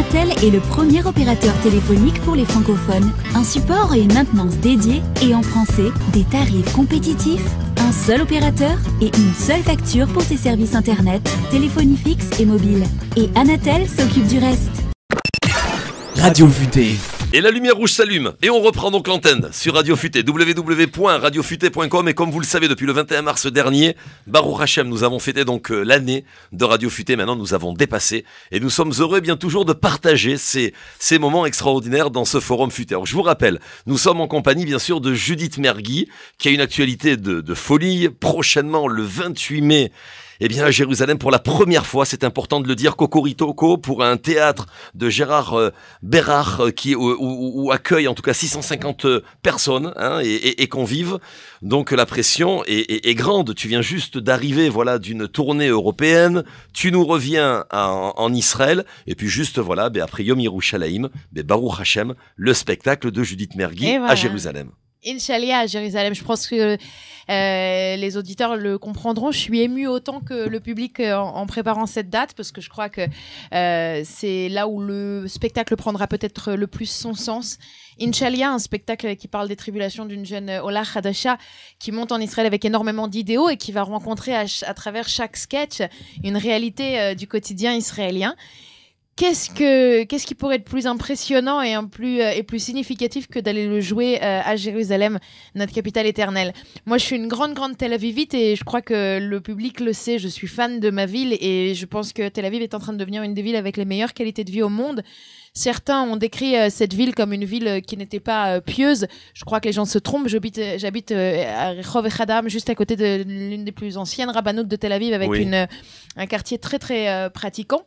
Anatel est le premier opérateur téléphonique pour les francophones. Un support et une maintenance dédiés et en français, des tarifs compétitifs, un seul opérateur et une seule facture pour ses services internet, téléphonie fixe et mobile. Et Anatel s'occupe du reste. Radio Futé. Et la lumière rouge s'allume et on reprend donc l'antenne sur Radio Futé, www.radiofuté.com. Et comme vous le savez, depuis le 21 mars dernier, Baruch Hashem, nous avons fêté donc l'année de Radio Futé. Maintenant, nous avons dépassé et nous sommes heureux bien toujours de partager ces moments extraordinaires dans ce forum Futé. Alors, je vous rappelle, nous sommes en compagnie bien sûr de Judith Mergui qui a une actualité de folie. Prochainement, le 28 mai, eh bien, à Jérusalem, pour la première fois, c'est important de le dire, Cocoritoko, pour un théâtre de Gérard Bérard, où accueille en tout cas 650 personnes et convives. Donc la pression est grande. Tu viens juste d'arriver, voilà, d'une tournée européenne. Tu nous reviens en Israël. Et puis juste, voilà, après Yom Yerushalayim, Baruch Hashem, le spectacle de Judith Mergui à Jérusalem. Inch'Allah à Jérusalem, je pense que les auditeurs le comprendront. Je suis émue autant que le public en préparant cette date parce que je crois que c'est là où le spectacle prendra peut-être le plus son sens. Inch'Allah, un spectacle qui parle des tribulations d'une jeune Ola Hadasha qui monte en Israël avec énormément d'idéaux et qui va rencontrer à travers chaque sketch une réalité du quotidien israélien. Qu'est-ce qui pourrait être plus impressionnant et plus significatif que d'aller le jouer à Jérusalem, notre capitale éternelle. Moi, je suis une grande Tel Avivite et je crois que le public le sait. Je suis fan de ma ville et je pense que Tel Aviv est en train de devenir une des villes avec les meilleures qualités de vie au monde. Certains ont décrit cette ville comme une ville qui n'était pas pieuse. Je crois que les gens se trompent. J'habite à Rehov Echadam, juste à côté de l'une des plus anciennes rabbanoutes de Tel Aviv, avec un quartier très pratiquant.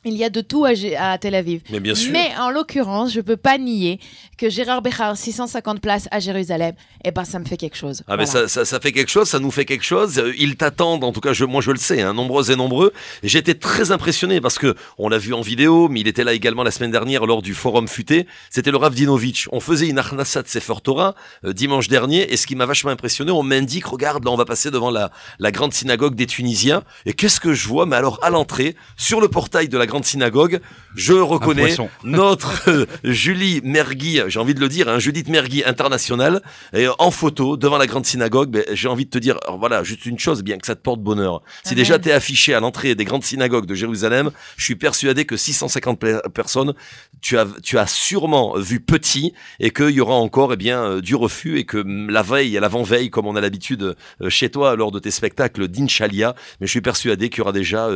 Il y a de tout à Tel Aviv. Mais bien sûr. Mais en l'occurrence, je peux pas nier que Gérard Bérard, 650 places à Jérusalem, ça me fait quelque chose. Ah, voilà. Mais ça fait quelque chose, ça nous fait quelque chose. Ils t'attendent, en tout cas, moi je le sais, nombreux et nombreux. Et j'étais très impressionné parce que on l'a vu en vidéo, mais il était là également la semaine dernière lors du forum Futé. C'était le Rav Dinovitch. On faisait une Achnasat Sefer Torah dimanche dernier. Et ce qui m'a vachement impressionné, on m'indique, regarde, là on va passer devant la grande synagogue des Tunisiens. Et qu'est-ce que je vois? Mais alors à l'entrée, sur le portail de la grande synagogue, je reconnais notre Julie Mergui, j'ai envie de le dire, Judith Mergui internationale, et en photo devant la grande synagogue. J'ai envie de te dire, voilà, juste une chose, bien que ça te porte bonheur. Si déjà t'es affiché à l'entrée des grandes synagogues de Jérusalem, je suis persuadé que 650 personnes, tu as sûrement vu petit, et qu'il y aura encore du refus, et que la veille, à l'avant-veille, comme on a l'habitude chez toi lors de tes spectacles d'Inch'Allah, mais je suis persuadé qu'il y aura déjà,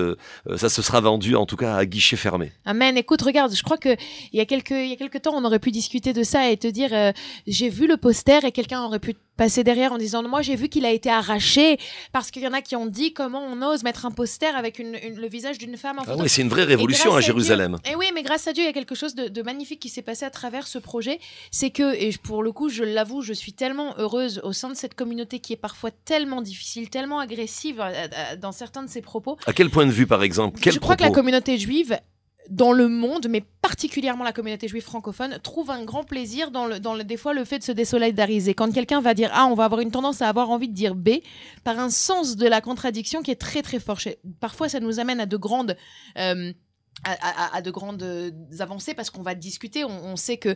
ça se sera vendu en tout cas à guichet fermé. Amen. Écoute, regarde, je crois que il y a quelques temps, on aurait pu discuter de ça et te dire, j'ai vu le poster et quelqu'un aurait pu passer derrière en disant, moi j'ai vu qu'il a été arraché parce qu'il y en a qui ont dit comment on ose mettre un poster avec le visage d'une femme en photo. Ah oui, c'est une vraie révolution à Jérusalem. Et oui, mais grâce à Dieu, il y a quelque chose de magnifique qui s'est passé à travers ce projet. C'est que, et pour le coup, je l'avoue, je suis tellement heureuse au sein de cette communauté qui est parfois tellement difficile, tellement agressive dans certains de ses propos. À quel point de vue, par exemple? Je crois que la communauté juive dans le monde, mais particulièrement la communauté juive francophone, trouve un grand plaisir des fois le fait de se désolidariser. Quand quelqu'un va dire A, on va avoir une tendance à avoir envie de dire B, par un sens de la contradiction qui est très fort. Parfois, ça nous amène à de grandes avancées parce qu'on va discuter. On sait que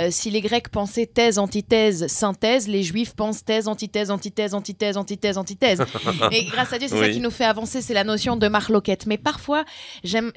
si les Grecs pensaient thèse, antithèse, synthèse, les Juifs pensent thèse, antithèse, antithèse, antithèse, antithèse, antithèse. Et grâce à Dieu, c'est ça qui nous fait avancer, c'est la notion de marloquette. Mais parfois, j'aime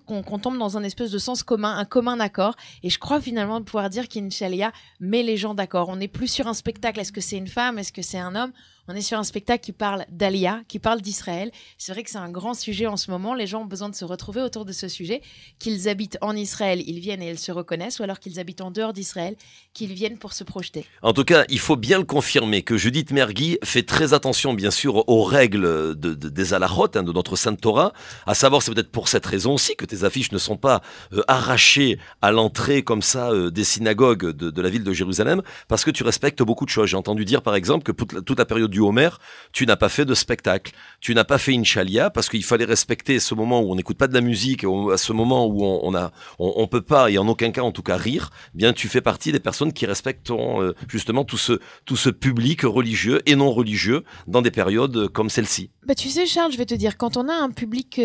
qu'on tombe dans un espèce de sens commun, un commun accord. Et je crois finalement de pouvoir dire qu'Inch'Allah met les gens d'accord. On n'est plus sur un spectacle. Est-ce que c'est une femme? Est-ce que c'est un homme? On est sur un spectacle qui parle d'Aliyah, qui parle d'Israël. C'est vrai que c'est un grand sujet en ce moment. Les gens ont besoin de se retrouver autour de ce sujet. Qu'ils habitent en Israël, ils viennent et ils se reconnaissent, ou alors qu'ils habitent en dehors d'Israël, qu'ils viennent pour se projeter. En tout cas, il faut bien le confirmer que Judith Mergui fait très attention, bien sûr, aux règles des halachot, de notre Sainte Torah. À savoir, c'est peut-être pour cette raison aussi que tes affiches ne sont pas arrachées à l'entrée comme ça des synagogues de la ville de Jérusalem, parce que tu respectes beaucoup de choses. J'ai entendu dire, par exemple, que toute la période du Homer, tu n'as pas fait de spectacle, tu n'as pas fait Inch'Allah parce qu'il fallait respecter ce moment où on n'écoute pas de la musique, à ce moment où on peut pas et en aucun cas en tout cas rire. Bien, tu fais partie des personnes qui respecteront justement tout ce public religieux et non religieux dans des périodes comme celle-ci. Tu sais, Charles, je vais te dire, quand on a un public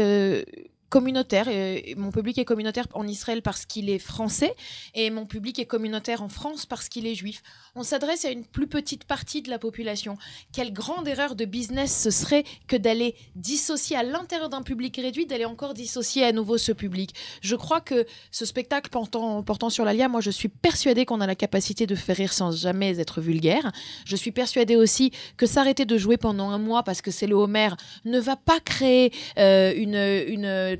communautaire. Mon public est communautaire en Israël parce qu'il est français et mon public est communautaire en France parce qu'il est juif. On s'adresse à une plus petite partie de la population. Quelle grande erreur de business ce serait que d'aller dissocier à l'intérieur d'un public réduit, d'aller encore dissocier à nouveau ce public. Je crois que ce spectacle portant sur l'Alia, moi je suis persuadée qu'on a la capacité de faire rire sans jamais être vulgaire. Je suis persuadée aussi que s'arrêter de jouer pendant un mois parce que c'est le Homer ne va pas créer un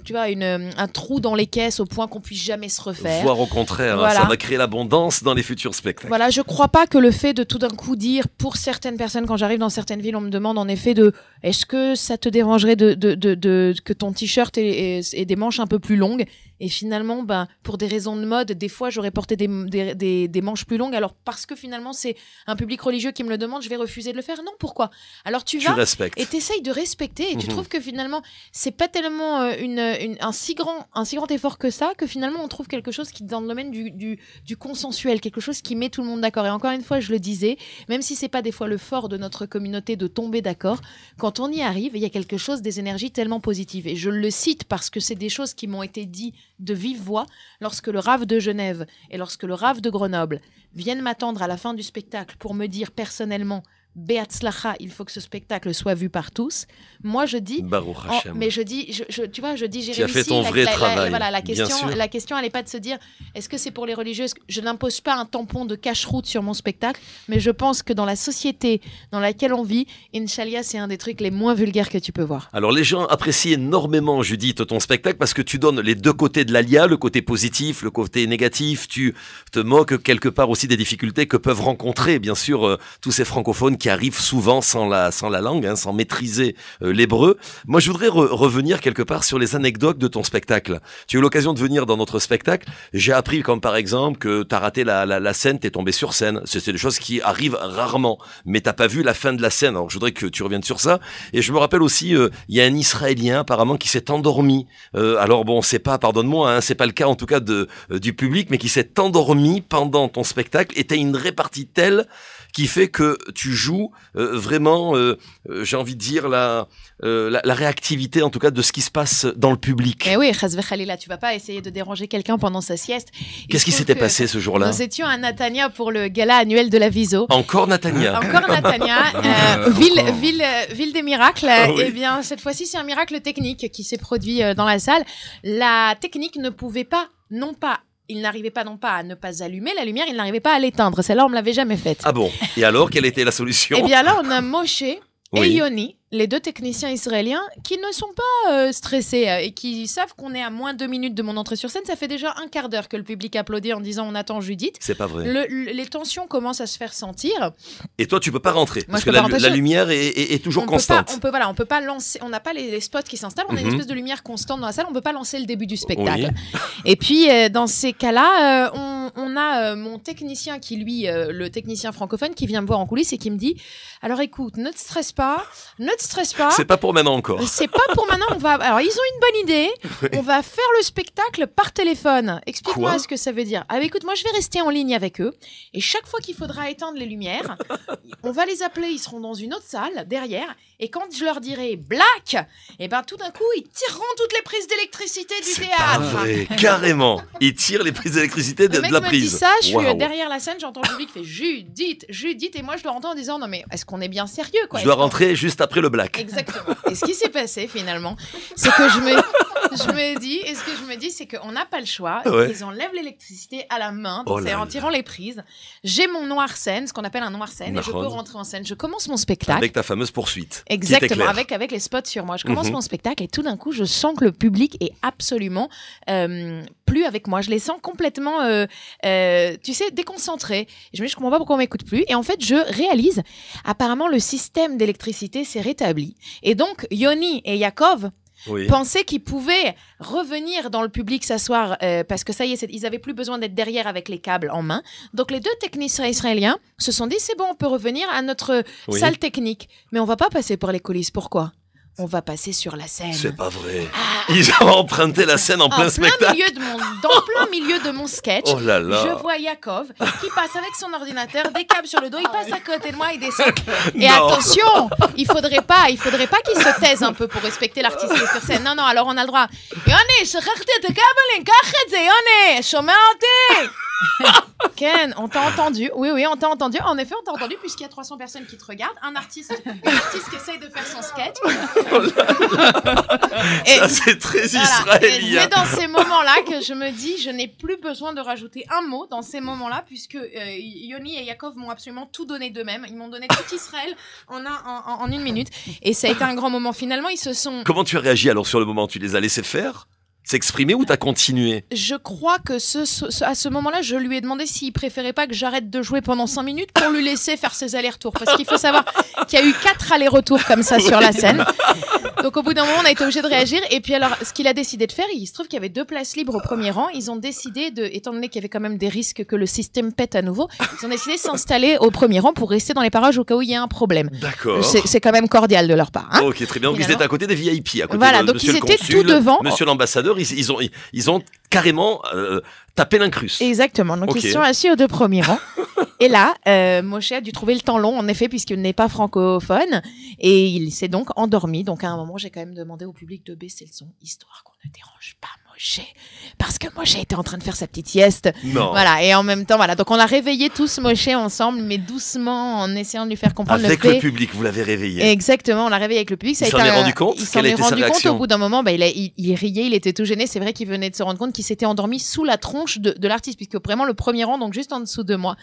trou dans les caisses au point qu'on puisse jamais se refaire. Voire au contraire, voilà. Ça va créer l'abondance dans les futurs spectacles. Voilà, je crois pas que le fait de tout d'un coup dire, pour certaines personnes, quand j'arrive dans certaines villes, on me demande en effet est-ce que ça te dérangerait que ton t-shirt ait des manches un peu plus longues? Et finalement, pour des raisons de mode, des fois, j'aurais porté des manches plus longues. Alors, parce que finalement, c'est un public religieux qui me le demande, je vais refuser de le faire. Non, pourquoi? Alors, tu vas respectes. Et t'essayes de respecter. Et tu trouves que finalement, c'est pas tellement un si grand effort que ça, que finalement, on trouve quelque chose qui est dans le domaine du consensuel, quelque chose qui met tout le monde d'accord. Et encore une fois, je le disais, même si c'est pas des fois le fort de notre communauté de tomber d'accord, quand on y arrive, il y a quelque chose, des énergies tellement positives. Et je le cite parce que c'est des choses qui m'ont été dites de vive voix lorsque le Rav de Genève et lorsque le Rav de Grenoble viennent m'attendre à la fin du spectacle pour me dire personnellement Be'atzlacha, il faut que ce spectacle soit vu par tous. Moi, je dis, Baruch Hashem. mais je dis, tu vois, j'ai réussi. Tu as fait ton vrai travail. Voilà, la bien sûr. question, elle n'est pas de se dire, est-ce que c'est pour les religieuses? Je n'impose pas un tampon de cache-route sur mon spectacle, mais je pense que dans la société dans laquelle on vit, Inch'Allah, c'est un des trucs les moins vulgaires que tu peux voir. Alors, les gens apprécient énormément, Judith, ton spectacle parce que tu donnes les deux côtés de l'alia, le côté positif, le côté négatif. Tu te moques quelque part aussi des difficultés que peuvent rencontrer, bien sûr, tous ces francophones qui arrivent souvent sans la langue, sans maîtriser l'hébreu. Moi, je voudrais revenir quelque part sur les anecdotes de ton spectacle. Tu as eu l'occasion de venir dans notre spectacle. J'ai appris, comme par exemple, que tu as raté la scène, tu es tombé sur scène. C'est des choses qui arrivent rarement, mais tu n'as pas vu la fin de la scène. Alors, je voudrais que tu reviennes sur ça. Et je me rappelle aussi, il y a un Israélien apparemment qui s'est endormi. Alors bon, c'est pas, pardonne-moi, c'est pas le cas en tout cas du public, mais qui s'est endormi pendant ton spectacle. Et tu as une répartie telle qui fait que tu joues vraiment, j'ai envie de dire, la réactivité, en tout cas, de ce qui se passe dans le public. Eh oui, Chazve Khalila, tu vas pas essayer de déranger quelqu'un pendant sa sieste. Qu'est-ce qui s'était passé ce jour-là? Nous étions à Natania pour le gala annuel de la Viso. Encore Natania. Encore Natania, ville des miracles. Oui. Eh bien, cette fois-ci, c'est un miracle technique qui s'est produit dans la salle. La technique ne pouvait pas, il n'arrivait pas non pas à ne pas allumer la lumière, il n'arrivait pas à l'éteindre. Celle-là, on me l'avait jamais faite. Ah bon? Et alors, quelle était la solution? Eh bien là, on a Moshe et Yoni, les deux techniciens israéliens, qui ne sont pas stressés et qui savent qu'on est à moins 2 minutes de mon entrée sur scène. Ça fait déjà un quart d'heure que le public applaudit en disant on attend Judith. C'est pas vrai. Les tensions commencent à se faire sentir. Et toi, tu peux pas rentrer parce que la lumière est toujours constante. On peut pas lancer. On n'a pas les spots qui s'installent. On a une espèce de lumière constante dans la salle. On peut pas lancer le début du spectacle. Oui. Et puis dans ces cas-là, on a mon technicien qui lui, le technicien francophone, qui vient me voir en coulisses et qui me dit alors écoute, ne te stresse pas. C'est pas pour maintenant encore. C'est pas pour maintenant. Alors, ils ont une bonne idée. Oui. On va faire le spectacle par téléphone. Explique-moi ce que ça veut dire. Ah, écoute, moi, je vais rester en ligne avec eux. Et chaque fois qu'il faudra éteindre les lumières, on va les appeler. Ils seront dans une autre salle, derrière. Et quand je leur dirai Black, et ben, tout d'un coup, ils tireront toutes les prises d'électricité du théâtre. C'est pas vrai, carrément. Ils tirent les prises d'électricité de la prise. Le mec me dit ça, je suis derrière la scène, j'entends le public qui fait Judith. Et moi, je dois entendre en disant non, mais est-ce qu'on est bien sérieux, quoi? Je dois rentrer juste après le Black. Exactement. Et ce qui s'est passé finalement, c'est que je me dis, c'est qu'on n'a pas le choix. Ouais. Ils enlèvent l'électricité à la main, donc c'est en tirant les prises. J'ai mon noir scène, ce qu'on appelle un noir scène, et je peux rentrer en scène. Je commence mon spectacle. Avec ta fameuse poursuite. Exactement, avec les spots sur moi. Je commence mon spectacle et tout d'un coup, je sens que le public est absolument plus avec moi. Je les sens complètement, déconcentrés. Je me dis, je comprends pas pourquoi on m'écoute plus. Et en fait, je réalise, apparemment, le système d'électricité s'est rétabli. Et donc, Yoni et Yaakov pensaient qu'ils pouvaient revenir dans le public s'asseoir parce que ça y est, ils avaient plus besoin d'être derrière avec les câbles en main. Donc, les deux techniciens israéliens se sont dit, c'est bon, on peut revenir à notre salle technique. Mais on va pas passer par les coulisses. Pourquoi? on va passer sur la scène. C'est pas vrai. Ils ont emprunté la scène en plein spectacle. Dans plein milieu de mon sketch, Oh là là. je vois Yakov qui passe avec son ordinateur, des câbles sur le dos, il passe à côté de moi, il descend. Et Non. attention, il faudrait pas qu'il se taise un peu pour respecter l'artiste qui est sur scène. Non, alors on a le droit. Yoni, שכחתי את הכבלים, קח את זה, יוני, שומע אותי? Ken, on t'a entendu. Oui, on t'a entendu. En effet, on t'a entendu puisqu'il y a 300 personnes qui te regardent. Un artiste qui essaye de faire son sketch. Ça, c'est très israélien. C'est dans ces moments-là que je me dis, je n'ai plus besoin de rajouter un mot dans ces moments-là puisque Yoni et Yakov m'ont absolument tout donné d'eux-mêmes. Ils m'ont donné tout Israël en 1 minute. Et ça a été un grand moment. Finalement, ils se sont... Comment tu as réagi alors sur le moment? Tu les as laissés faire? S'exprimer ou t'as continué? Je crois que à ce moment-là, je lui ai demandé s'il préférait pas que j'arrête de jouer pendant 5 minutes pour lui laisser faire ses allers-retours. Parce qu'il faut savoir qu'il y a eu 4 allers-retours comme ça sur la scène. Donc au bout d'un moment, on a été obligé de réagir. Et puis alors, ce qu'il a décidé de faire, il se trouve qu'il y avait 2 places libres au premier rang. Ils ont décidé étant donné qu'il y avait quand même des risques que le système pète à nouveau, ils ont décidé de s'installer au premier rang pour rester dans les parages au cas où il y a un problème. D'accord. C'est quand même cordial de leur part. Hein. Ok, très bien. Donc ils étaient à côté des VIP, à côté voilà, de donc monsieur ils le étaient consul, tout devant. monsieur l'ambassadeur. Ils ont carrément tapé l'incruste. Exactement. Donc Ok. ils sont assis aux 2 premiers rangs. Et là, Moshe a dû trouver le temps long, en effet, puisqu'il n'est pas francophone. Et il s'est donc endormi. Donc à un moment, j'ai quand même demandé au public de baisser le son, histoire qu'on ne dérange pas Moshe. Parce que Moshe était en train de faire sa petite sieste. Non. Voilà. Et en même temps, voilà. Donc on a réveillé tous Moshe ensemble, mais doucement, en essayant de lui faire comprendre Avec le le fait. public, vous l'avez réveillé. Exactement, on l'a réveillé avec le public. Ça a Il s'en été est rendu compte? Il s'en Quelle a est été sa rendu compte réaction? au bout d'un moment. Il riait, il était tout gêné. C'est vrai qu'il venait de se rendre compte qu'il s'était endormi sous la tronche de l'artiste, puisque vraiment le premier rang, donc juste en dessous de moi.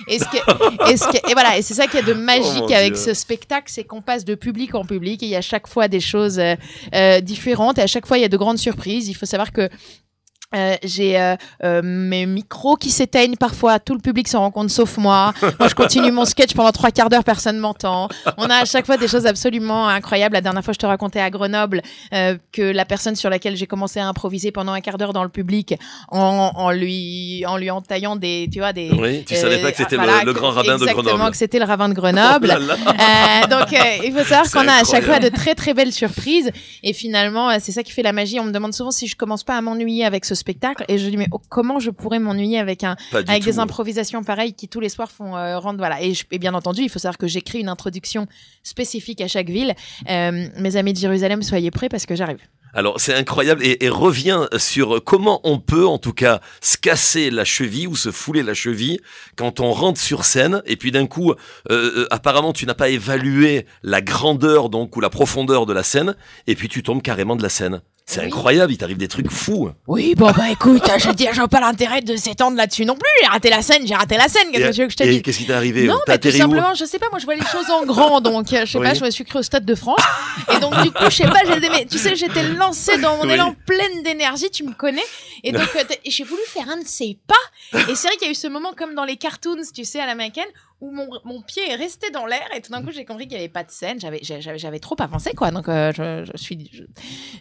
Et voilà, et c'est ça qu'il y a de magique mon avec Dieu. ce spectacle, c'est qu'on passe de public en public et il y a à chaque fois des choses différentes et à chaque fois il y a de grandes surprises. Il faut savoir que j'ai mes micros qui s'éteignent parfois, tout le public s'en rend compte sauf moi. Moi je continue mon sketch pendant 3/4 d'heure, personne m'entend. On a à chaque fois des choses absolument incroyables. La dernière fois je te racontais à Grenoble que la personne sur laquelle j'ai commencé à improviser pendant 1/4 d'heure dans le public en lui entaillant des, tu vois, des... Oui, tu savais pas que c'était le grand rabbin de Exactement, Grenoble. que c'était le rabbin de Grenoble. Oh là là. Donc il faut savoir C'est qu'on a à chaque fois incroyable. de très très belles surprises et finalement c'est ça qui fait la magie. On me demande souvent si je commence pas à m'ennuyer avec ce spectacle et je dis mais comment je pourrais m'ennuyer avec Pas du des tout. improvisations pareilles qui tous les soirs font rendre voilà et bien entendu il faut savoir que j'écris une introduction spécifique à chaque ville. Mes amis de Jérusalem, soyez prêts parce que j'arrive. Alors c'est incroyable et reviens sur comment on peut en tout cas se casser la cheville ou se fouler la cheville quand on rentre sur scène et puis d'un coup apparemment tu n'as pas évalué la grandeur donc ou la profondeur de la scène et puis tu tombes carrément de la scène. C'est Oui. incroyable, il t'arrive des trucs fous. Oui, bon bah écoute, je vois pas l'intérêt de s'étendre là-dessus non plus. J'ai raté la scène. Qu'est-ce que tu veux que je te Et dise? qu'est-ce qui t'est arrivé? Non, T'as mais tout atterri où? simplement, je sais pas, moi je vois les choses en grand, donc je sais Oui. pas, je me suis cru au Stade de France, et donc du coup, je sais pas, tu sais, j'étais lancée dans mon Oui. élan pleine d'énergie, tu me connais, et donc j'ai voulu faire un de ces pas, et c'est vrai qu'il y a eu ce moment comme dans les cartoons, tu sais, à l'américaine, où mon pied est resté dans l'air, et tout d'un coup, j'ai compris qu'il y avait pas de scène, j'avais trop avancé, quoi, donc je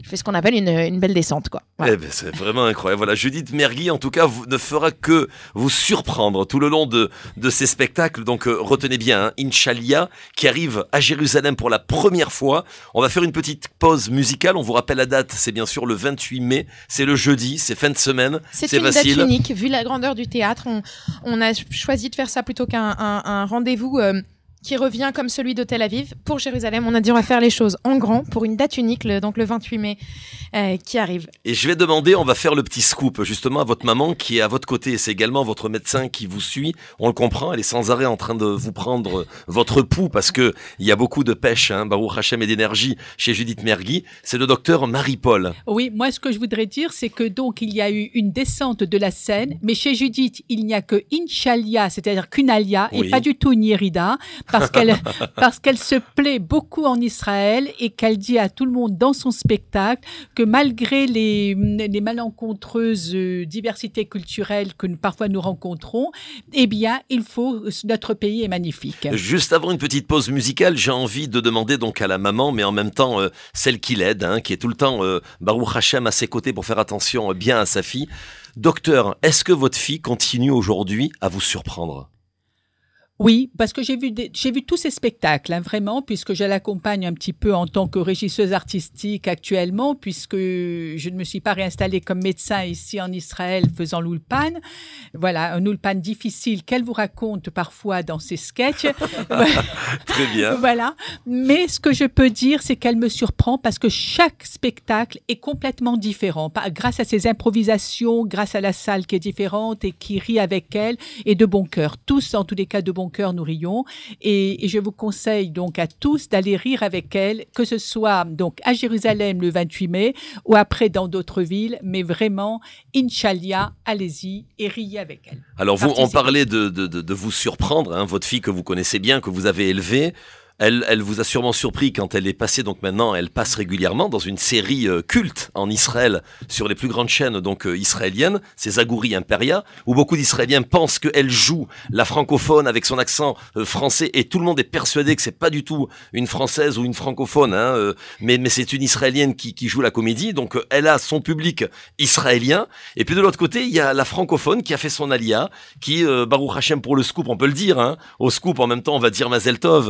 fais ce qu'on appelle une belle descente, quoi. Voilà. Eh ben, c'est vraiment incroyable. Voilà, Judith Mergui, en tout cas, ne fera que vous surprendre tout le long de ces spectacles. Donc, retenez bien, hein, Inch'Allah, qui arrive à Jérusalem pour la première fois. On va faire une petite pause musicale. On vous rappelle la date, c'est bien sûr le 28 mai. C'est le jeudi, c'est fin de semaine. C'est C'est une date facile. unique, vu la grandeur du théâtre. On a choisi de faire ça plutôt qu'un rendez-vous qui revient comme celui de Tel Aviv. Pour Jérusalem, on a dit on va faire les choses en grand pour une date unique, donc le 28 mai qui arrive. Et je vais demander, on va faire le petit scoop justement à votre maman qui est à votre côté. C'est également votre médecin qui vous suit. On le comprend, elle est sans arrêt en train de vous prendre votre pouls parce que il y a beaucoup de pêche, hein, Baruch Hashem et d'énergie chez Judith Mergui. C'est le docteur Marie-Paul. Oui, moi, ce que je voudrais dire, c'est que donc, il y a eu une descente de la scène, mais chez Judith, il n'y a que Inch'Allah, c'est-à-dire qu'une alia, Oui. et pas du tout une Yerida, parce qu'elle se plaît beaucoup en Israël et qu'elle dit à tout le monde dans son spectacle que malgré les malencontreuses diversités culturelles que parfois nous rencontrons, eh bien, notre pays est magnifique. Juste avant une petite pause musicale, j'ai envie de demander donc à la maman, mais en même temps celle qui l'aide, hein, qui est tout le temps Baruch Hashem à ses côtés pour faire attention bien à sa fille. Docteur, est-ce que votre fille continue aujourd'hui à vous surprendre? Oui, parce que j'ai vu tous ces spectacles, hein, vraiment, puisque je l'accompagne un petit peu en tant que régisseuse artistique actuellement, puisque je ne me suis pas réinstallée comme médecin ici en Israël faisant l'Ulpan. Voilà, un Ulpan difficile qu'elle vous raconte parfois dans ses sketchs. Très bien. Voilà. Mais ce que je peux dire, c'est qu'elle me surprend parce que chaque spectacle est complètement différent. Grâce à ses improvisations, grâce à la salle qui est différente et qui rit avec elle, et de bon cœur. Tous, en tous les cas, de bon cœur, nous rions. Et je vous conseille donc à tous d'aller rire avec elle, que ce soit donc à Jérusalem le 28 mai ou après dans d'autres villes. Mais vraiment, Inch'Allah, allez-y et riez avec elle. Alors, on parlait de vous surprendre, hein, votre fille que vous connaissez bien, que vous avez élevée. Elle vous a sûrement surpris quand elle est passée, donc maintenant elle passe régulièrement dans une série culte en Israël sur les plus grandes chaînes donc israéliennes, c'est Zagouri Imperia, où beaucoup d'Israéliens pensent qu'elle joue la francophone avec son accent français et tout le monde est persuadé que c'est pas du tout une française ou une francophone, hein, mais c'est une Israélienne qui joue la comédie, donc elle a son public israélien. Et puis de l'autre côté, il y a la francophone qui a fait son alia, qui Baruch Hashem pour le scoop, on peut le dire, hein, au scoop en même temps on va dire Mazel Tov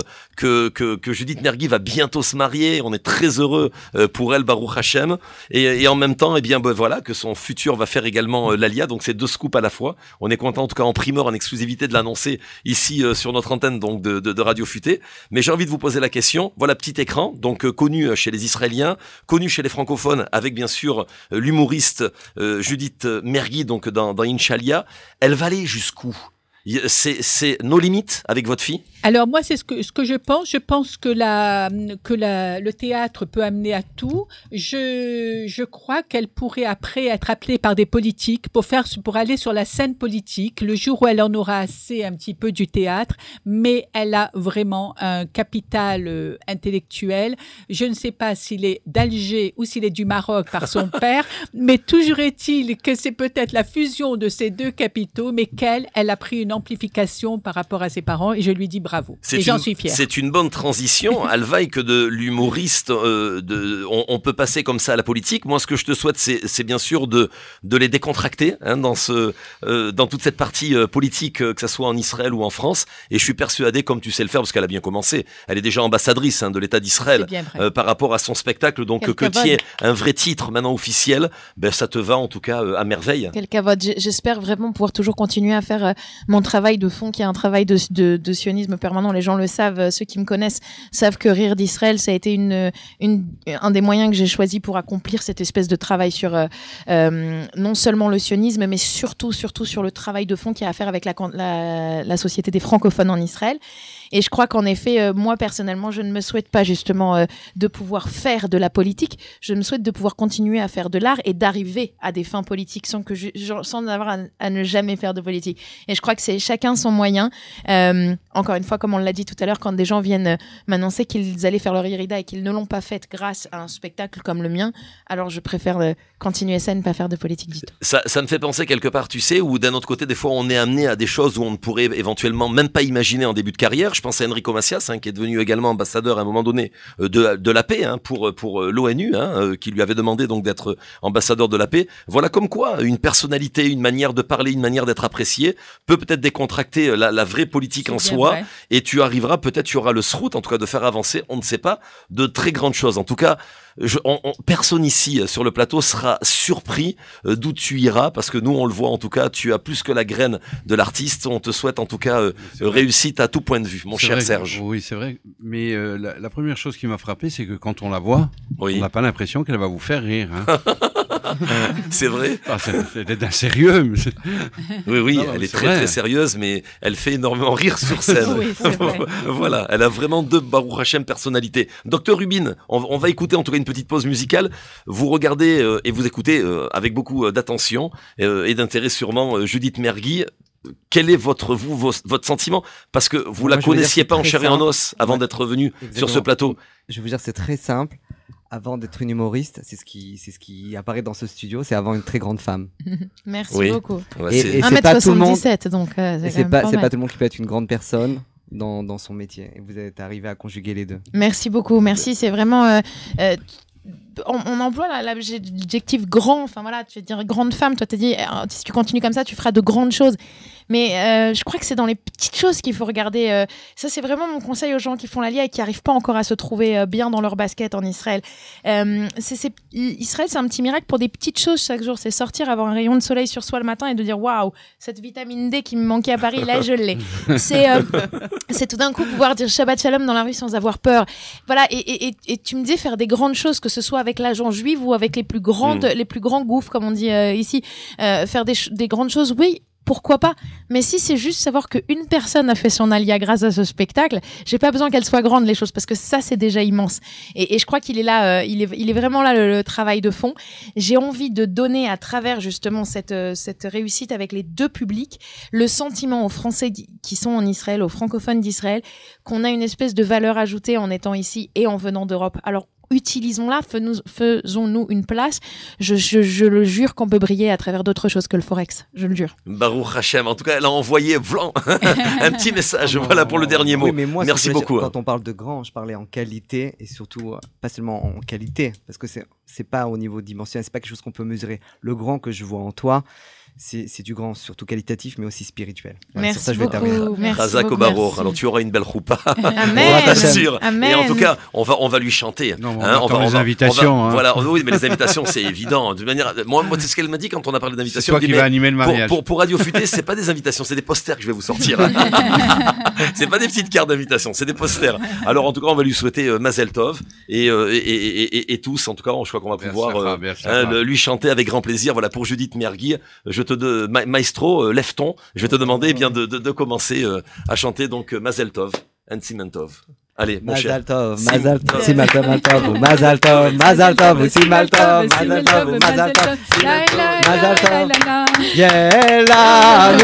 que Judith Mergui va bientôt se marier. On est très heureux pour elle, Baruch Hashem. Et en même temps, eh bien, voilà, que son futur va faire également l'Alia. Donc, c'est 2 scoops à la fois. On est content, en tout cas, en primeur, en exclusivité, de l'annoncer ici sur notre antenne donc de Radio Futé. Mais j'ai envie de vous poser la question. Voilà, petit écran, donc connu chez les Israéliens, connu chez les francophones, avec bien sûr l'humoriste Judith Mergui, donc dans Inch'Allah. Elle va aller jusqu'où? C'est nos limites avec votre fille? Alors moi, c'est ce que je pense. Je pense que le théâtre peut amener à tout. Je crois qu'elle pourrait après être appelée par des politiques pour aller sur la scène politique le jour où elle en aura assez un petit peu du théâtre. Mais elle a vraiment un capital intellectuel. Je ne sais pas s'il est d'Alger ou s'il est du Maroc par son père, mais toujours est-il que c'est peut-être la fusion de ces 2 capitaux, mais elle a pris une amplification par rapport à ses parents et je lui dis bravo. Et j'en suis fière. C'est une bonne transition, Alvaï, que de l'humoriste, on peut passer comme ça à la politique. Moi, ce que je te souhaite, c'est bien sûr de les décontracter hein, dans toute cette partie politique, que ça soit en Israël ou en France. Et je suis persuadé, comme tu sais le faire, parce qu'elle a bien commencé, elle est déjà ambassadrice hein, de l'État d'Israël par rapport à son spectacle. Donc que tu aies un vrai titre maintenant officiel, ben, ça te va en tout cas à merveille. Quel cavote. J'espère vraiment pouvoir toujours continuer à faire mon travail de fond, qui est un travail de sionisme permanent. Les gens le savent, ceux qui me connaissent savent que Rire d'Israël, ça a été un des moyens que j'ai choisi pour accomplir cette espèce de travail sur non seulement le sionisme, mais surtout sur le travail de fond qui a à faire avec la société des francophones en Israël. Et je crois qu'en effet, moi personnellement, je ne me souhaite pas justement de pouvoir faire de la politique. Je me souhaite de pouvoir continuer à faire de l'art et d'arriver à des fins politiques sans avoir à ne jamais faire de politique. Et je crois que c'est chacun son moyen. Encore une fois, comme on l'a dit tout à l'heure, quand des gens viennent m'annoncer qu'ils allaient faire leur Yerida et qu'ils ne l'ont pas faite grâce à un spectacle comme le mien, alors je préfère continuer ça et ne pas faire de politique du tout. Ça me fait penser quelque part, tu sais, où d'un autre côté, des fois, on est amené à des choses où on ne pourrait éventuellement même pas imaginer en début de carrière. Je pense à Enrico Macias, hein, qui est devenu également ambassadeur à un moment donné de la paix hein, pour l'ONU, hein, qui lui avait demandé donc d'être ambassadeur de la paix. Voilà comme quoi une personnalité, une manière de parler, une manière d'être apprécié peut-être décontracter la vraie politique en soi, vrai. Et tu arriveras, peut-être tu auras le srout, en tout cas de faire avancer, on ne sait pas, de très grandes choses. En tout cas, personne ici sur le plateau sera surpris d'où tu iras, parce que nous on le voit en tout cas, tu as plus que la graine de l'artiste. On te souhaite en tout cas réussite à tout point de vue, mon cher Serge. Oui, c'est vrai, mais la première chose qui m'a frappé, c'est que quand on la voit, on n'a pas l'impression qu'elle va vous faire rire. Hein. C'est vrai. C'est d'un sérieux. Oui, non, elle est très très sérieuse, mais elle fait énormément rire sur scène. Oui, c'est vrai. Voilà, elle a vraiment 2 Baruch Hashem personnalités. Docteur Rubin, on va écouter en tout cas une petite pause musicale. Vous regardez et vous écoutez avec beaucoup d'attention et d'intérêt sûrement Judith Mergui. Quel est votre sentiment? Parce que vous la connaissiez pas en chair et en os avant d'être venu sur ce plateau. Je vais vous dire, c'est très simple. Avant d'être une humoriste, c'est ce qui apparaît dans ce studio, c'est avant une très grande femme. Merci beaucoup. Ouais, et 1m77, donc c'est pas tout le monde qui peut être une grande personne dans son métier. Et vous êtes arrivé à conjuguer les deux. Merci beaucoup, merci. C'est vraiment... on emploie l'adjectif grand, enfin voilà, tu veux dire grande femme, toi t'as dit si tu continues comme ça tu feras de grandes choses, Mais je crois que c'est dans les petites choses qu'il faut regarder. Ça, c'est vraiment mon conseil aux gens qui font l'Aliyah et qui n'arrivent pas encore à se trouver bien dans leur basket en Israël. Israël, c'est un petit miracle pour des petites choses chaque jour. C'est sortir, avoir un rayon de soleil sur soi le matin et de dire waouh, cette vitamine D qui me manquait à Paris, là, je l'ai. C'est tout d'un coup pouvoir dire Shabbat Shalom dans la rue sans avoir peur. Voilà, et tu me dis faire des grandes choses, que ce soit avec l'agent juif ou avec les plus grands gouffres, comme on dit ici, faire des grandes choses, oui. Pourquoi pas? Mais si c'est juste savoir qu'une personne a fait son Aliyah grâce à ce spectacle, j'ai pas besoin qu'elle soit grande, les choses, parce que ça, c'est déjà immense. Et je crois qu'il est là, il est vraiment là le travail de fond. J'ai envie de donner à travers justement cette réussite avec les deux publics, le sentiment aux Français qui sont en Israël, aux francophones d'Israël, qu'on a une espèce de valeur ajoutée en étant ici et en venant d'Europe. Alors, utilisons-la, faisons-nous une place. Je le jure qu'on peut briller à travers d'autres choses que le Forex. Je le jure. Baruch Hashem. En tout cas, elle a envoyé un petit message. Voilà pour le dernier mot. Oui, mais moi, merci beaucoup. Quand on parle de grand, je parlais en qualité et surtout, pas seulement en qualité, parce que c'est pas au niveau dimensionnel, c'est pas quelque chose qu'on peut mesurer. Le grand que je vois en toi, c'est du grand, surtout qualitatif, mais aussi spirituel. Voilà, merci sur ça, beaucoup. Merci beaucoup. Alors tu auras une belle choupa. Amen. Sûr. Amen. Et en tout cas, on va lui chanter. Non, on va les invitations. Voilà, oui, mais les invitations, c'est évident. De manière, moi, c'est ce qu'elle m'a dit quand on a parlé d'invitations. C'est toi qui vas animer le mariage. Pour Radio Futé, c'est pas des invitations, c'est des posters que je vais vous sortir. C'est pas des petites cartes d'invitation, c'est des posters. Alors en tout cas, on va lui souhaiter Mazel Tov et tous. En tout cas, je crois qu'on va pouvoir lui chanter avec grand plaisir. Voilà, pour Judith Mergui, Maestro, lève-ton. Je vais te demander de commencer à chanter donc Mazel Tov, Siman Tov. Allez, mon cher. Mazel Tov, Mazel Tov, Siman Tov, Mazel Tov, Mazel Tov, Siman Tov, Mazel Tov, Mazel Tov, Mazel Tov, Yelanu,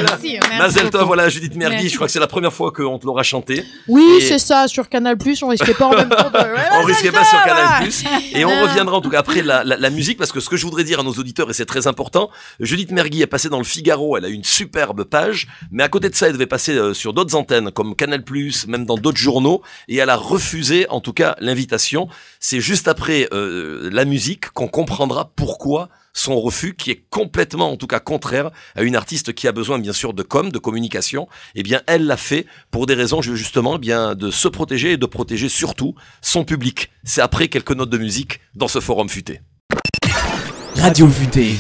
Merci. Mazel Tov, voilà, Judith Mergui, je crois que c'est la première fois qu'on te l'aura chanté. Oui, c'est ça, sur Canal+, on risquait pas en même temps on risquait pas sur Canal+. Et on reviendra en tout cas après la musique, parce que ce que je voudrais dire à nos auditeurs, et c'est très important, Judith Mergui est passée dans le Figaro, elle a une superbe page, mais à côté de ça, elle devait passer sur d'autres antennes, comme Canal+, même dans d'autres journaux, et elle a refusé, en tout cas, l'invitation. C'est juste après la musique qu'on comprendra pourquoi son refus, qui est complètement, en tout cas, contraire à une artiste qui a besoin, bien sûr, de communication. Eh bien, elle l'a fait pour des raisons, justement, eh bien, de se protéger et de protéger surtout son public. C'est après quelques notes de musique dans ce Forum Futé. Radio Futé.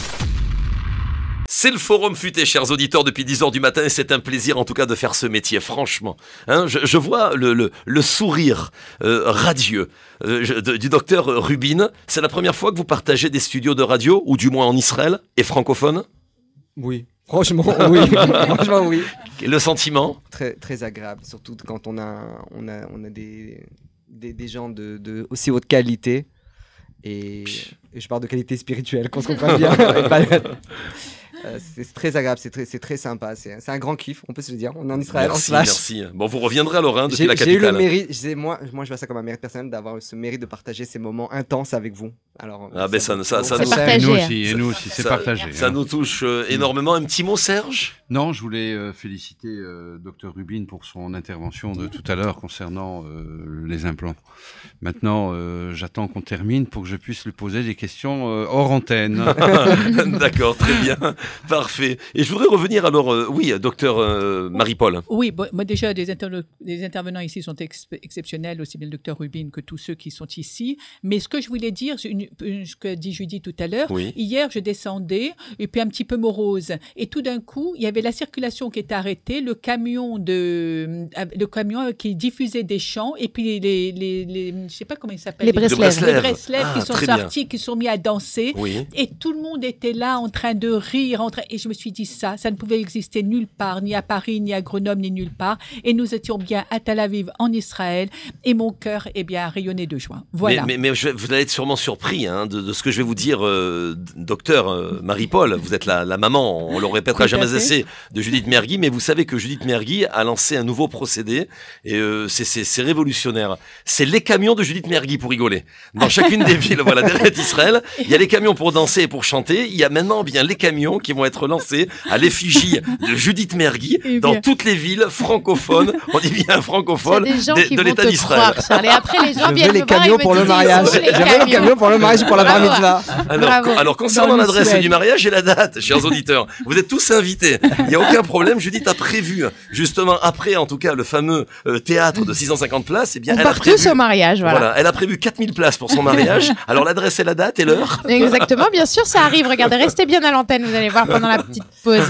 C'est le Forum Futé, chers auditeurs, depuis 10h du matin, et c'est un plaisir en tout cas de faire ce métier, franchement. Je vois le sourire radieux du docteur Rubin. C'est la première fois que vous partagez des studios de radio, ou du moins en Israël, et francophone? Oui. Franchement, oui. Franchement, oui. Le sentiment? Très, très agréable, surtout quand on a des gens de aussi haute qualité. Et je parle de qualité spirituelle, qu'on se comprenne bien. C'est très agréable, c'est très sympa. C'est un grand kiff, on peut se le dire. On est en Israël, merci. Bon, vous reviendrez alors depuis la capitale. J'ai eu le mérite, moi je vois ça comme un mérite personnel d'avoir ce mérite de partager ces moments intenses avec vous. Alors, ça nous aussi, c'est partagé. Ça nous touche énormément. Un petit mot, Serge? Non, je voulais féliciter Dr Rubin pour son intervention de tout à l'heure concernant les implants. Maintenant, j'attends qu'on termine pour que je puisse lui poser des questions hors antenne. D'accord, très bien. Parfait. Et je voudrais revenir alors, docteur Marie-Paul. Oui, moi déjà, les intervenants ici sont exceptionnels, aussi bien le docteur Rubin que tous ceux qui sont ici. Mais ce que je voulais dire, ce que dit Judy tout à l'heure, hier je descendais, et puis un petit peu morose. Et tout d'un coup, il y avait la circulation qui était arrêtée, le camion qui diffusait des chants, et puis les je ne sais pas comment ils s'appellent. Les Breslev qui sont sortis, qui sont mis à danser. Oui. Et tout le monde était là en train de rire. Et je me suis dit ça ne pouvait exister nulle part, ni à Paris, ni à Grenoble, ni nulle part. Et nous étions bien à Tel Aviv, en Israël, et mon cœur a rayonné de joie. Voilà. Mais vous allez être sûrement surpris de ce que je vais vous dire, docteur Marie-Paul. Vous êtes la maman, on le répétera jamais assez. de Judith Mergui, mais vous savez que Judith Mergui a lancé un nouveau procédé et c'est révolutionnaire. C'est les camions de Judith Mergui pour rigoler. Dans chacune des villes, voilà, d'Eretz Israël, il y a les camions pour danser et pour chanter. Il y a maintenant bien les camions qui vont être lancés à l'effigie de Judith Mergui dans toutes les villes francophones. On dit bien francophones de l'État d'Israël. Et après, les gens Je veux viennent les me voir et camions me pour le disent, mariage. ils ont les Je veux les camions pour le mariage et pour la bar mitzvah. Alors concernant l'adresse du mariage et la date, chers auditeurs, vous êtes tous invités. Il n'y a aucun problème. Judith a prévu, justement, après, en tout cas, le fameux théâtre de 650 places, eh bien, On elle part a prévu, tous au mariage, voilà. elle a prévu 4000 places pour son mariage. Alors l'adresse et la date et l'heure. Exactement, bien sûr, ça arrive. Regardez, restez bien à l'antenne, vous allez voir pendant la petite pause.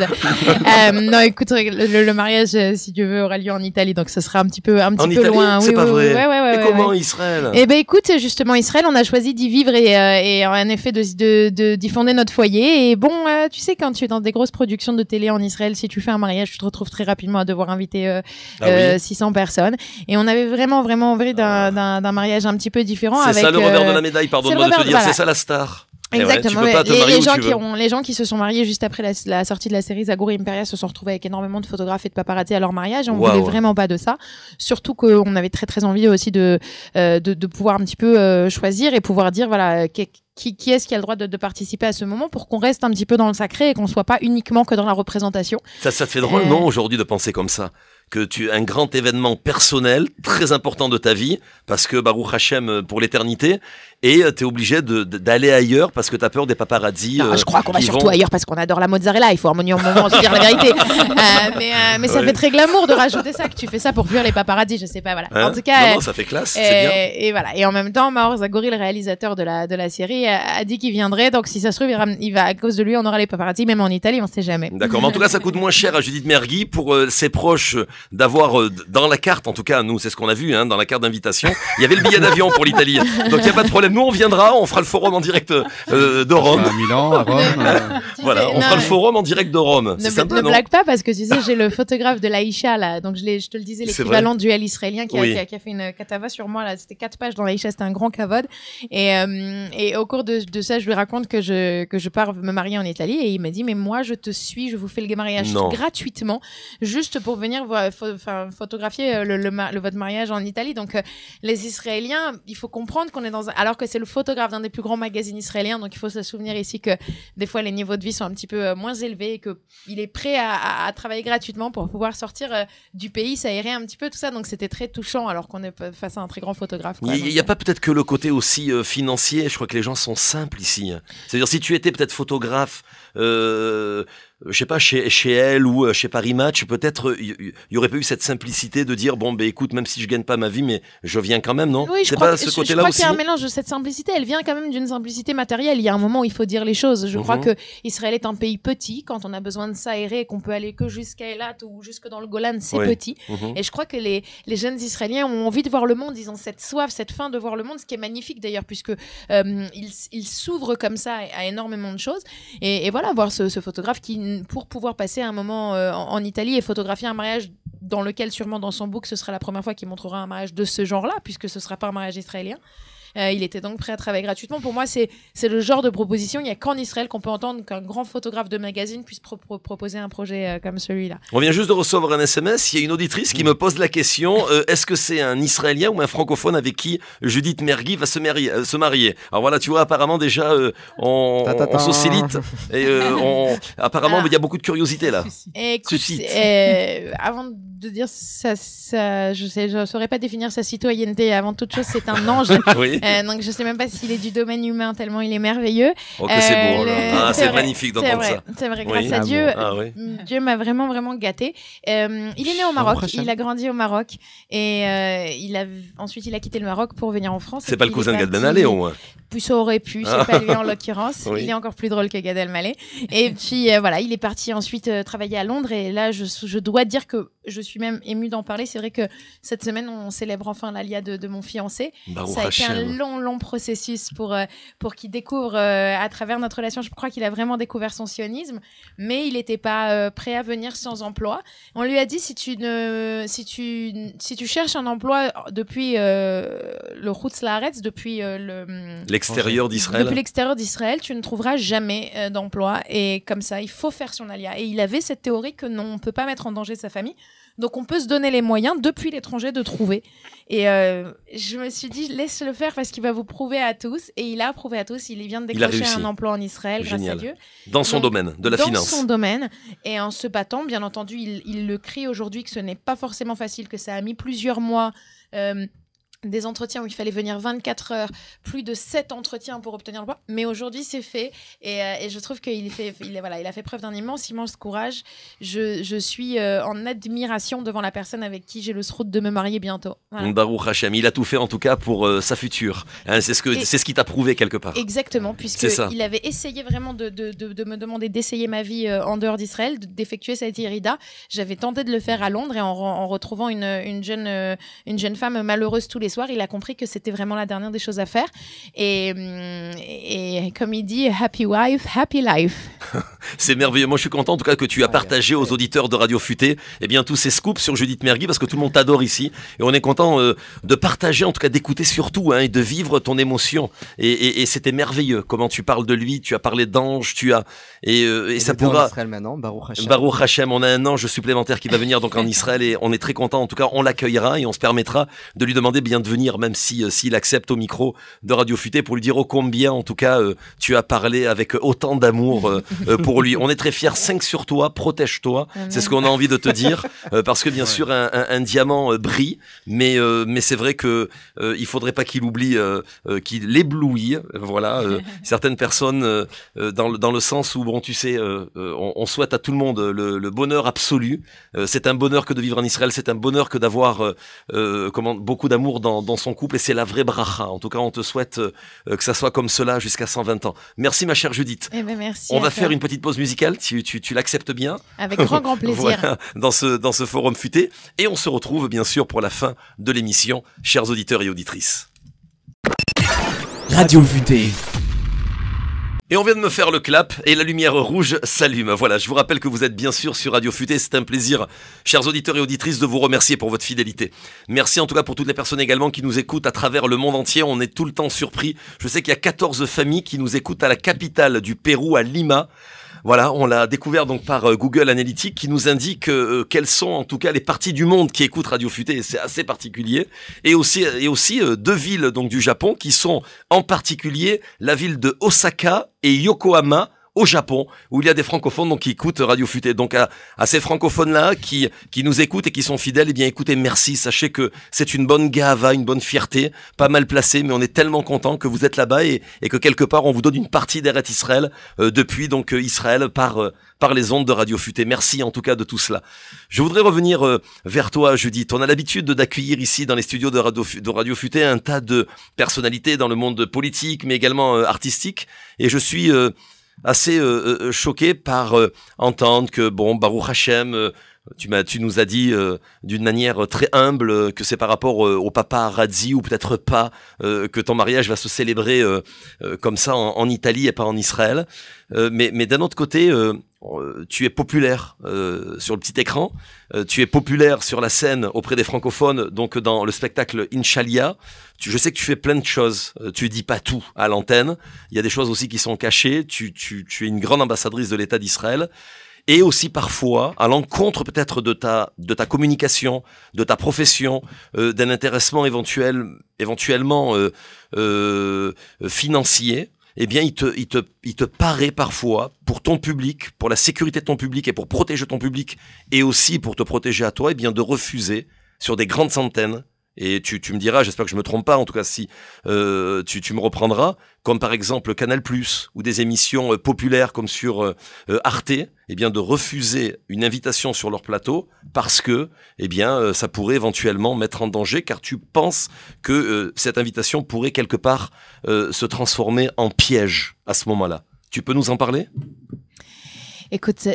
Non, écoute, le mariage, si Dieu veut, aura lieu en Italie, donc ce sera un petit peu Italie, loin. c'est pas vrai. Ouais, et comment Israël? Eh ben, écoute, justement, Israël, on a choisi d'y vivre et en effet d'y fonder notre foyer. Et bon, tu sais, quand tu es dans des grosses productions de télé en Israël, si tu fais un mariage, tu te retrouves très rapidement à devoir inviter 600 personnes. Et on avait vraiment envie d'un mariage un petit peu différent. C'est avec, ça le revers de la médaille, pardonne-moi de te dire, voilà. c'est ça la star. Exactement. Ouais, tu peux pas te marier où tu veux. Les gens qui se sont mariés juste après la sortie de la série Zagor et Imperia se sont retrouvés avec énormément de photographes et de paparazzi à leur mariage. On voulait vraiment pas de ça. Surtout qu'on avait très envie aussi de pouvoir un petit peu choisir et pouvoir dire voilà qui est-ce qui a le droit de participer à ce moment pour qu'on reste un petit peu dans le sacré et qu'on soit pas uniquement que dans la représentation. Ça te fait drôle, non, aujourd'hui, de penser comme ça? Que un grand événement personnel, très important de ta vie, parce que Baruch Hashem pour l'éternité, et t'es obligé d'aller ailleurs parce que t'as peur des paparazzi. Je crois qu'on va surtout ailleurs parce qu'on adore la mozzarella. Il faut un moment se dire la vérité. Mais ça fait très glamour de rajouter ça, que tu fais ça pour fuir les paparazzi. Je sais pas, voilà. Hein? En tout cas, non, ça fait classe, c'est bien. Et voilà. Et en même temps, Maor Zagori, le réalisateur de la série, a dit qu'il viendrait. Donc si ça se trouve, il va à cause de lui, on aura les paparazzi, même en Italie, on sait jamais. D'accord. Mais en tout cas, ça coûte moins cher à Judith Mergui pour ses proches d'avoir dans la carte, en tout cas, nous, c'est ce qu'on a vu, hein, dans la carte d'invitation, il y avait le billet d'avion pour l'Italie. Donc il n'y a pas de problème. Nous, on viendra, on fera le forum en direct de Rome. À Milan, à Rome. Voilà, on fera le forum en direct de Rome. C'est sympa, ne non? blague pas parce que tu sais, j'ai le photographe de l'Aïcha là, donc je te le disais, l'équivalent du duel israélien qui a fait une katava sur moi là. C'était 4 pages dans l'Aïcha, c'était un grand kavod. Et au cours de ça, je lui raconte que je pars me marier en Italie et il m'a dit mais moi je te suis, je vous fais le mariage gratuitement, juste pour venir photographier votre mariage en Italie. Donc les Israéliens, il faut comprendre qu'on est alors que c'est le photographe d'un des plus grands magazines israéliens, donc il faut se souvenir ici que des fois les niveaux de vie sont un petit peu moins élevés et qu'il est prêt à travailler gratuitement pour pouvoir sortir du pays, s'aérer un petit peu, tout ça. Donc c'était très touchant alors qu'on est face à un très grand photographe. Il n'y a pas peut-être que le côté aussi financier. Je crois que les gens sont simples ici. C'est-à-dire si tu étais peut-être photographe je sais pas, chez elle ou chez Paris Match, peut-être il y aurait pas eu cette simplicité de dire bon écoute, même si je gagne pas ma vie, mais je viens quand même, non? Oui, c'est pas ce côté-là crois aussi. qu'il y a un mélange de cette simplicité. Elle vient quand même d'une simplicité matérielle. Il y a un moment où il faut dire les choses. Je crois que Israël est un pays petit. Quand on a besoin de s'aérer et qu'on peut aller que jusqu'à Eilat ou jusque dans le Golan, c'est petit. Et je crois que les jeunes Israéliens ont envie de voir le monde. Ils ont cette soif, cette faim de voir le monde, ce qui est magnifique d'ailleurs, puisque ils s'ouvrent comme ça à énormément de choses. Et voilà, voir ce photographe qui, pour pouvoir passer un moment en Italie et photographier un mariage dans lequel sûrement dans son book ce sera la première fois qu'il montrera un mariage de ce genre-là, puisque ce sera pas un mariage israélien. Il était donc prêt à travailler gratuitement. Pour moi, c'est le genre de proposition. Il n'y a qu'en Israël qu'on peut entendre qu'un grand photographe de magazine puisse proposer un projet comme celui-là. On vient juste de recevoir un SMS. Il y a une auditrice qui me pose la question est-ce que c'est un Israélien ou un francophone avec qui Judith Mergui va se marier? Alors voilà, tu vois, apparemment déjà, on s'oscillite. Et apparemment, il y a beaucoup de curiosité là. Écoute, avant de dire ça, je saurais pas définir sa citoyenneté. Avant toute chose, c'est un ange. Oui. Donc je sais même pas s'il est du domaine humain tellement il est merveilleux. Oh que c'est beau là. C'est magnifique d'entendre ça. C'est vrai, grâce à Dieu, Dieu m'a vraiment gâté. Il est né au Maroc, il a grandi au Maroc et ensuite il a quitté le Maroc pour venir en France. C'est pas le cousin de Gad Elmaleh au moins. Puis ça aurait pu, c'est pas lui en l'occurrence. Il est encore plus drôle que Gad Elmaleh. Et puis voilà, il est parti ensuite travailler à Londres et là je dois dire que je suis même émue d'en parler. C'est vrai que cette semaine, on célèbre enfin l'Alia de mon fiancé. Baruch Ça a été Hashem. un long processus pour qu'il découvre à travers notre relation. Je crois qu'il a vraiment découvert son sionisme, mais il n'était pas prêt à venir sans emploi. On lui a dit, si tu cherches un emploi depuis le Chutz Laaretz, depuis L'extérieur d'Israël. depuis l'extérieur d'Israël, tu ne trouveras jamais d'emploi. Et comme ça, il faut faire son alia. Et il avait cette théorie que non, on ne peut pas mettre en danger sa famille. Donc, on peut se donner les moyens, depuis l'étranger, de trouver. Et je me suis dit, laisse-le faire parce qu'il va vous prouver à tous. Et il a prouvé à tous. Il vient de décrocher réussi. un emploi en Israël, Génial. grâce à Dieu. Dans son Donc, domaine, de la finance. Dans son domaine. Et en se battant, bien entendu, il le crie aujourd'hui que ce n'est pas forcément facile, que ça a mis plusieurs mois. Des entretiens où il fallait venir 24 heures, plus de 7 entretiens pour obtenir le poids. Mais aujourd'hui, c'est fait. Et je trouve qu'il a fait preuve d'un immense courage. Je suis en admiration devant la personne avec qui j'ai le sroud de me marier bientôt. Voilà. Baruch Hashem, il a tout fait en tout cas pour sa future. Hein, c'est ce qui t'a prouvé quelque part. Exactement, C'est ça. puisqu'il avait essayé vraiment de me demander d'essayer ma vie en dehors d'Israël, d'effectuer cette irida. J'avais tenté de le faire à Londres et en retrouvant une jeune femme malheureuse tous les soirs, il a compris que c'était vraiment la dernière des choses à faire. Et comme il dit, happy wife, happy life. C'est merveilleux. Moi, je suis content en tout cas que tu as partagé aux auditeurs de Radio Futé tous ces scoops sur Judith Mergui parce que tout le monde t'adore ici. Et on est content de partager, en tout cas d'écouter surtout et de vivre ton émotion. Et c'était merveilleux. Comment tu parles de lui, tu as parlé d'ange, et ça pourra... en Israël maintenant, Baruch Hashem. Baruch Hashem, on a un ange supplémentaire qui va venir donc en Israël et on est très content. En tout cas, on l'accueillera et on se permettra de lui demander bien de venir, même s'il accepte au micro de Radio Futé pour lui dire ô combien, en tout cas, tu as parlé avec autant d'amour pour lui. On est très fiers. 5 sur toi, protège-toi. Amen. C'est ce qu'on a envie de te dire parce que bien sûr, un diamant brille, mais c'est vrai que il faudrait pas qu'il oublie qu'il éblouit. Voilà, certaines personnes dans le sens où bon, tu sais, on souhaite à tout le monde le bonheur absolu. C'est un bonheur que de vivre en Israël, c'est un bonheur que d'avoir beaucoup d'amour dans son couple et c'est la vraie bracha. En tout cas, on te souhaite que ça soit comme cela jusqu'à 120 ans. Merci ma chère Judith. Eh ben, merci. On va faire une petite pause musicale, tu l'acceptes bien? Avec grand plaisir. Voilà, dans ce forum futé. Et on se retrouve bien sûr pour la fin de l'émission, chers auditeurs et auditrices. Radio Futé. Et on vient de me faire le clap et la lumière rouge s'allume. Voilà, je vous rappelle que vous êtes bien sûr sur Radio Futé. C'est un plaisir, chers auditeurs et auditrices, de vous remercier pour votre fidélité. Merci en tout cas pour toutes les personnes également qui nous écoutent à travers le monde entier. On est tout le temps surpris. Je sais qu'il y a 14 familles qui nous écoutent à la capitale du Pérou, à Lima. Voilà, on l'a découvert donc par Google Analytics qui nous indique quelles sont en tout cas les parties du monde qui écoutent Radio Futé. C'est assez particulier. Et aussi 2 villes donc du Japon qui sont en particulier la ville de Osaka et Yokohama au Japon, où il y a des francophones donc qui écoutent Radio Futé. Donc à ces francophones-là qui nous écoutent et qui sont fidèles, eh bien écoutez, merci. Sachez que c'est une bonne gava, une bonne fierté, pas mal placée, mais on est tellement content que vous êtes là-bas et que quelque part on vous donne une partie d'Eretz Israël depuis donc Israël par les ondes de Radio Futé. Merci en tout cas de tout cela. Je voudrais revenir vers toi, Judith. On a l'habitude d'accueillir ici dans les studios de Radio Futé un tas de personnalités dans le monde politique, mais également artistique. Et je suis assez choqué par entendre que bon, Baruch Hashem, tu nous as dit d'une manière très humble que c'est par rapport au papa Radzi ou peut-être pas que ton mariage va se célébrer comme ça en Italie et pas en Israël. Mais d'un autre côté, tu es populaire sur le petit écran, tu es populaire sur la scène auprès des francophones, donc dans le spectacle Inchalia. Je sais que tu fais plein de choses, tu dis pas tout à l'antenne, il y a des choses aussi qui sont cachées, tu es une grande ambassadrice de l'État d'Israël. Et aussi parfois, à l'encontre peut-être de ta communication, de ta profession, d'un intéressement éventuellement financier, eh bien, il te paraît parfois, pour ton public, pour la sécurité de ton public et pour protéger ton public, et aussi pour te protéger à toi, eh bien, de refuser sur des grandes centaines. Et tu me diras, j'espère que je me trompe pas, en tout cas si tu me reprendras, comme par exemple Canal+, ou des émissions populaires comme sur Arte, eh bien de refuser une invitation sur leur plateau parce que eh bien ça pourrait éventuellement mettre en danger, car tu penses que cette invitation pourrait quelque part se transformer en piège à ce moment-là. Tu peux nous en parler ? Écoute,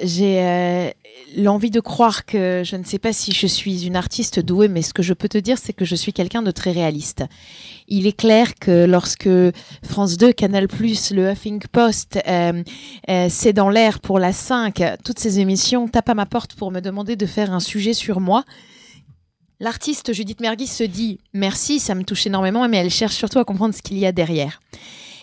l'envie de croire que je ne sais pas si je suis une artiste douée, mais ce que je peux te dire, c'est que je suis quelqu'un de très réaliste. Il est clair que lorsque France 2, Canal+, le Huffington Post, C'est dans l'air pour la 5, toutes ces émissions tapent à ma porte pour me demander de faire un sujet sur moi, l'artiste Judith Mergui se dit « Merci, ça me touche énormément », mais elle cherche surtout à comprendre ce qu'il y a derrière.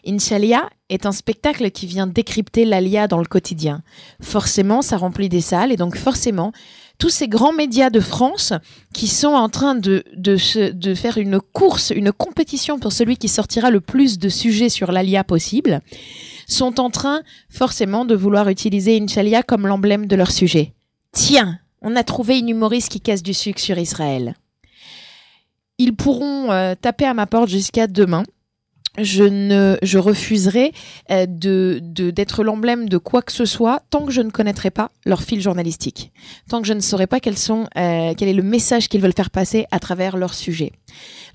Inch'Allah est un spectacle qui vient décrypter l'Alia dans le quotidien. Forcément, ça remplit des salles et donc forcément, tous ces grands médias de France qui sont en train de faire une course, une compétition pour celui qui sortira le plus de sujets sur l'Alia possible, sont en train forcément de vouloir utiliser Inch'Allah comme l'emblème de leur sujet. Tiens, on a trouvé une humoriste qui casse du sucre sur Israël. Ils pourront taper à ma porte jusqu'à demain. Je refuserai d'être l'emblème de quoi que ce soit tant que je ne connaîtrai pas leur fil journalistique, tant que je ne saurai pas quel est le message qu'ils veulent faire passer à travers leur sujet.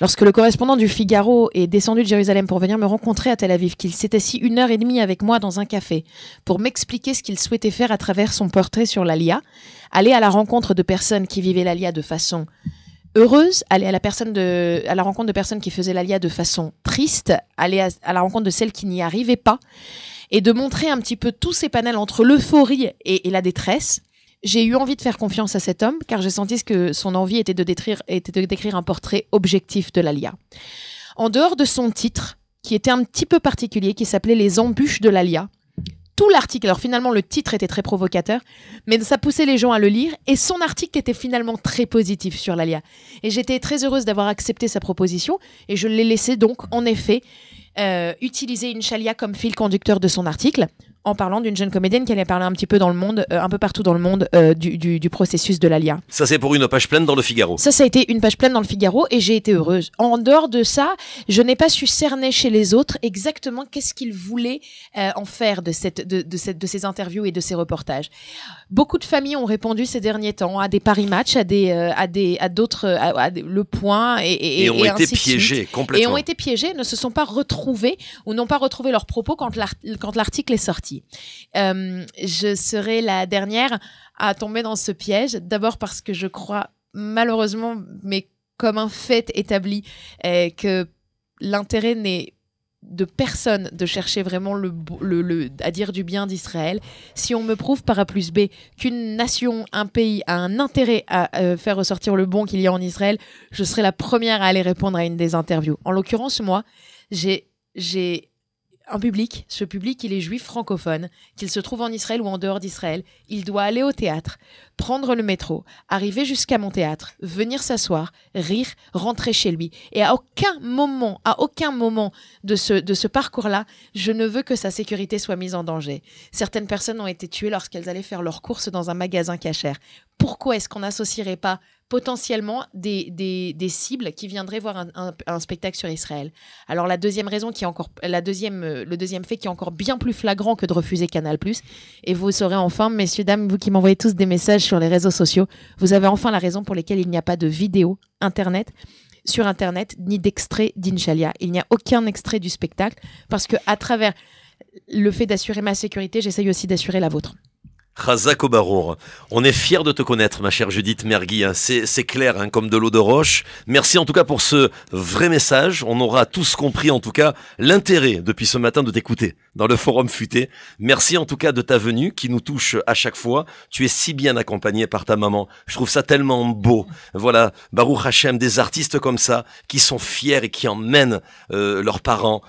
Lorsque le correspondant du Figaro est descendu de Jérusalem pour venir me rencontrer à Tel Aviv, qu'il s'est assis 1h30 avec moi dans un café pour m'expliquer ce qu'il souhaitait faire à travers son portrait sur l'Alia, aller à la rencontre de personnes qui vivaient l'Alia de façon heureuse, aller à la rencontre de personnes qui faisaient l'Alia de façon triste, aller à la rencontre de celles qui n'y arrivaient pas, et de montrer un petit peu tous ces panels entre l'euphorie et la détresse. J'ai eu envie de faire confiance à cet homme, car j'ai senti que son envie était de décrire un portrait objectif de l'Alia. En dehors de son titre, qui était un petit peu particulier, qui s'appelait « Les embûches de l'Alia », tout l'article, alors finalement le titre était très provocateur, mais ça poussait les gens à le lire et son article était finalement très positif sur l'Alia. Et j'étais très heureuse d'avoir accepté sa proposition et je l'ai laissé donc en effet utiliser Inch'Allah comme fil conducteur de son article en parlant d'une jeune comédienne qui allait parler un petit peu dans le monde, un peu partout dans le monde du processus de l'Alia. Ça c'est pour une page pleine dans le Figaro. Ça a été une page pleine dans le Figaro et j'ai été heureuse. En dehors de ça, je n'ai pas su cerner chez les autres exactement qu'est-ce qu'ils voulaient en faire de ces interviews et de ces reportages. Beaucoup de familles ont répondu ces derniers temps à des paris match, à d'autres, Le Point et ont été piégés complètement. Et ont été piégés, ne se sont pas retrouvés ou n'ont pas retrouvé leurs propos quand l'article est sorti. Je serai la dernière à tomber dans ce piège, d'abord parce que je crois malheureusement, mais comme un fait établi, que l'intérêt n'est de personne de chercher vraiment à dire du bien d'Israël. Si on me prouve par A plus B qu'une nation, un pays a un intérêt à faire ressortir le bon qu'il y a en Israël, je serai la première à aller répondre à une des interviews. En l'occurrence, moi, j'ai un public, ce public, il est juif francophone, qu'il se trouve en Israël ou en dehors d'Israël. Il doit aller au théâtre, prendre le métro, arriver jusqu'à mon théâtre, venir s'asseoir, rire, rentrer chez lui. Et à aucun moment de ce parcours-là, je ne veux que sa sécurité soit mise en danger. Certaines personnes ont été tuées lorsqu'elles allaient faire leurs courses dans un magasin cachère. Pourquoi est-ce qu'on n'associerait pas potentiellement des cibles qui viendraient voir un spectacle sur Israël? Alors la deuxième raison le deuxième fait qui est encore bien plus flagrant que de refuser Canal+, et vous saurez enfin, messieurs, dames, vous qui m'envoyez tous des messages sur les réseaux sociaux, vous avez enfin la raison pour laquelle il n'y a pas de vidéo sur Internet, ni d'extrait d'Inch'Allah. Il n'y a aucun extrait du spectacle, parce que à travers le fait d'assurer ma sécurité, j'essaye aussi d'assurer la vôtre. Chazak Obarour, on est fiers de te connaître, ma chère Judith Mergui, hein. C'est clair, hein, comme de l'eau de roche. Merci en tout cas pour ce vrai message. On aura tous compris en tout cas l'intérêt depuis ce matin de t'écouter dans le Forum Futé. Merci en tout cas de ta venue qui nous touche à chaque fois. Tu es si bien accompagnée par ta maman. Je trouve ça tellement beau. Voilà, Baruch Hashem, des artistes comme ça qui sont fiers et qui emmènent leurs parents,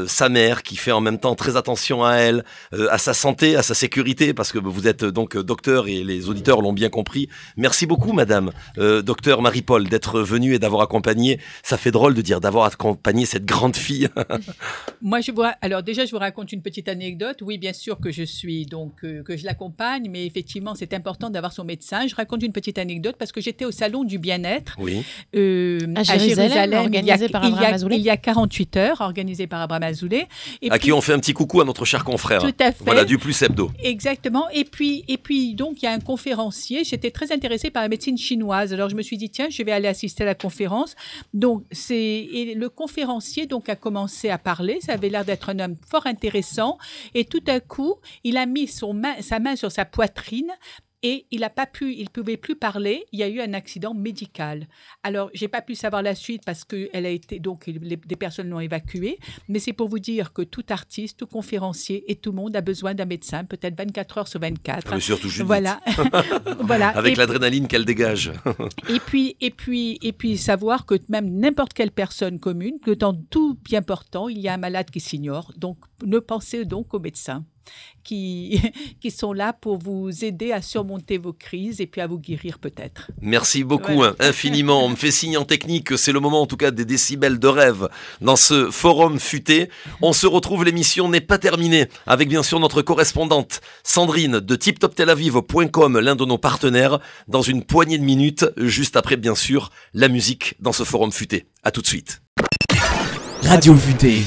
sa mère qui fait en même temps très attention à elle, à sa santé, à sa sécurité, parce que vous êtes donc docteur et les auditeurs l'ont bien compris. Merci beaucoup, madame, docteur Marie-Paul, d'être venue et d'avoir accompagné. Ça fait drôle de dire d'avoir accompagné cette grande fille. Moi, alors déjà, je vous raconte une petite anecdote. Oui, bien sûr que je suis donc que je l'accompagne, mais effectivement, c'est important d'avoir son médecin. Je raconte une petite anecdote parce que j'étais au salon du bien-être à Jérusalem, organisé par Abraham Azoulay. Il y a 48 heures, organisé par Abraham Azoulay. À qui on fait un petit coucou à notre cher confrère. Tout à fait. Voilà, du Plus Hebdo. Exactement. Et puis, donc, il y a un conférencier. J'étais très intéressée par la médecine chinoise. Alors, je me suis dit, tiens, je vais aller assister à la conférence. Donc, le conférencier donc, a commencé à parler. Ça avait l'air d'être un homme fort intéressant. Et tout à coup, il a mis sa main sur sa poitrine et il pouvait plus parler. Il y a eu un accident médical. Alors, j'ai pas pu savoir la suite parce que des personnes l'ont évacué. Mais c'est pour vous dire que tout artiste, tout conférencier et tout le monde a besoin d'un médecin, peut-être 24 heures sur 24. Mais surtout Judith. Voilà. Voilà. Avec l'adrénaline qu'elle dégage. et puis savoir que même n'importe quelle personne commune, que dans tout bien portant, il y a un malade qui s'ignore. Donc, ne pensez donc aux médecins qui sont là pour vous aider à surmonter vos crises et puis à vous guérir peut-être. Merci beaucoup, Voilà. infiniment. On me fait signe en technique que c'est le moment en tout cas des décibels de rêve dans ce forum futé. On se retrouve, l'émission n'est pas terminée, avec bien sûr notre correspondante Sandrine de tiptoptelaviv.com, l'un de nos partenaires, dans une poignée de minutes, juste après bien sûr la musique dans ce forum futé. À tout de suite. Radio Futée.